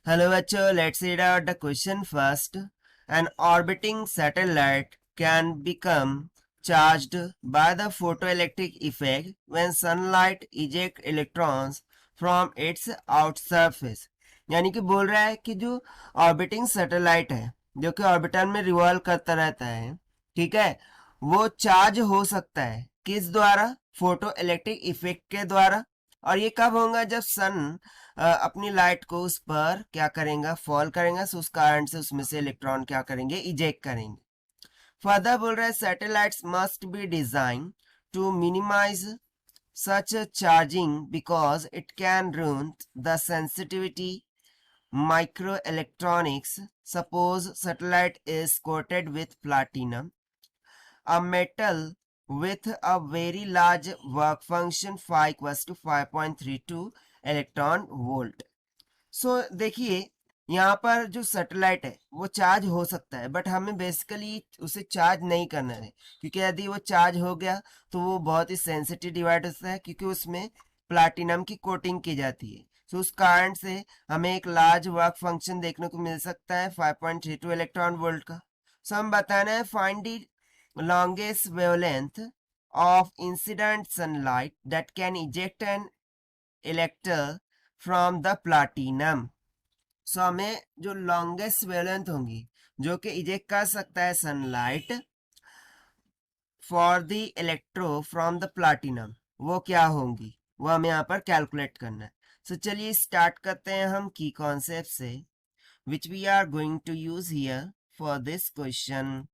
Hello bachcho, let's read out the question first. An orbiting satellite can become charged by the photoelectric effect when sunlight eject electrons from its out surface. यानी कि बोल रहा है कि जो orbiting satellite है जो कि ऑर्बिटल में रिवॉल्व करता रहता है, ठीक है, वो चार्ज हो सकता है किस द्वारा? फोटो इलेक्ट्रिक इफेक्ट के द्वारा। और ये कब होगा? जब सन अपनी लाइट को उस पर क्या करेगा? फॉल करेगा, तो उस कारण से उसमें से इलेक्ट्रॉन क्या करेंगे? इजेक्ट करेंगे। फर्दर बोल रहा है satellites must be design to minimize such a charging because it can ruin the sensitivity microelectronics. Suppose satellite is coated with platinum, a metal with a very large work function phi equals to 5.32 electron volt. So देखिए यहाँ पर जो satellite है वो charge हो सकता है, but हमें बेसिकली उसे चार्ज नहीं करना है, क्योंकि यदि वो चार्ज हो गया तो वो बहुत ही सेंसिटिव डिवाइस होता है, क्योंकि उसमें प्लाटिनम की कोटिंग की जाती है। सो उस कारण से हमें एक लार्ज वर्क फंक्शन देखने को मिल सकता है 5.32 इलेक्ट्रॉन वोल्ट का। सो हम बताना है find the longest wavelength of incident sunlight that can eject an elector from the platinum. सो हमें जो लॉन्गेस्ट वेवलेंथ होंगी जो कि इजेक्ट कर सकता है sunlight for the electro from the platinum, वो क्या होंगी वो हमें यहाँ पर कैलकुलेट करना है। सो चलिए स्टार्ट करते हैं हम की कॉन्सेप्ट से which we are going to use here for this question.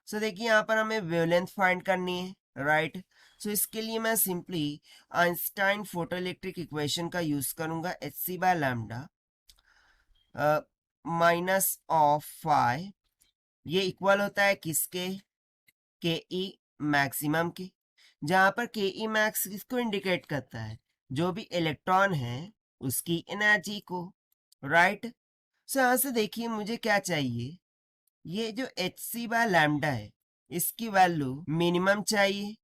So देखिए यहाँ पर हमें वेवलेंथ फाइंड करनी है, राइट। सो इसके लिए मैं simply Einstein photo electric equation का यूज करूंगा, H C by lambda minus of phi, ये इक्वल होता है किसके? के ई मैक्सिमम के, जहां पर के ई मैक्स किसको इंडिकेट करता है? जो भी इलेक्ट्रॉन है उसकी एनर्जी को, राइट। सो यहां से देखिए मुझे क्या चाहिए, ये जो एच सी बाय लैम्डा है इसकी वैल्यू मिनिमम चाहिए।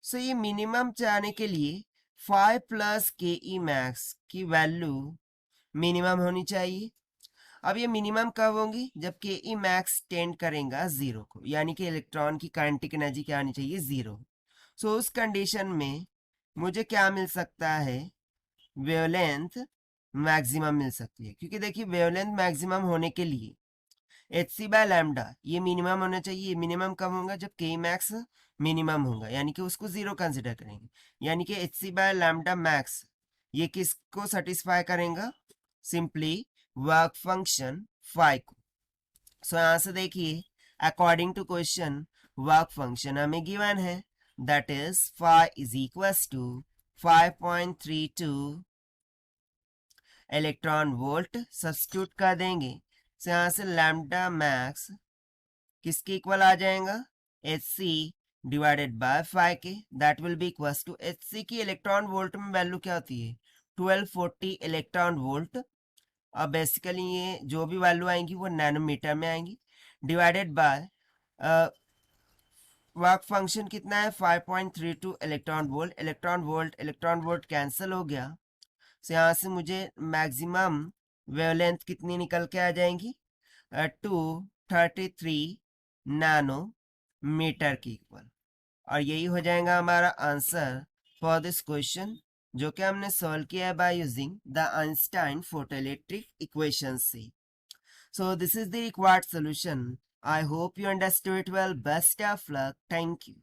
सो ये मिनिमम चाहने के लिए 5 प्लस के ई मैक्स की वैल्यू मिनिमम होनी चाहिए। अब ये मिनिमम कब होंगी? जब के ई मैक्स टेंड करेगा जीरो को, यानी कि इलेक्ट्रॉन की काइनेटिक एनर्जी क्या आनी चाहिए? जीरो। सो उस कंडीशन में मुझे क्या मिल सकता है? वेवलेंथ मैक्सिमम मिल सकती है, क्योंकि देखिए वेवलेंथ मैक्सिमम होने के लिए एच सी बाय लैम्डा ये मिनिमम होना चाहिए। मिनिमम कब होगा? जब के मैक्स मिनिमम होगा, यानी कि उसको जीरो कंसिडर करेंगे, यानी कि H C by lambda max ये किसको सेटिस्फाई करेगा? सिंपली वर्क फंक्शन फाई को। सो यहां से देखिए according to question work function हमें गिवन है, that is phi is equals to 5.32 electron volt. Substitute कर देंगे, सो यहां से लैम्डा मैक्स किसके इक्वल आ जाएगा? H c divided by phi के, that will be equals to h c की इलेक्ट्रॉन वोल्ट में वैल्यू क्या होती है? 1240 इलेक्ट्रॉन वोल्ट। अब बेसिकली ये जो भी वैल्यू आएंगी वो नैनोमीटर में आएंगी, डिवाइडेड बाय वर्क फंक्शन कितना है? 5.32 electron volt. Electron volt cancel हो गया, तो यहाँ से मुझे मैक्सिमम वेवलेंथ कितनी निकल के आ जाएंगी? 233 नैनो मीटर की इक्वल। और यही हो जाएगा हमारा आंसर फॉर दिस क्वेश्चन, जो कि हमने सॉल्व किया है by using the Einstein photoelectric equation से। So this is the required solution. I hope you understood it well. Best of luck. Thank you.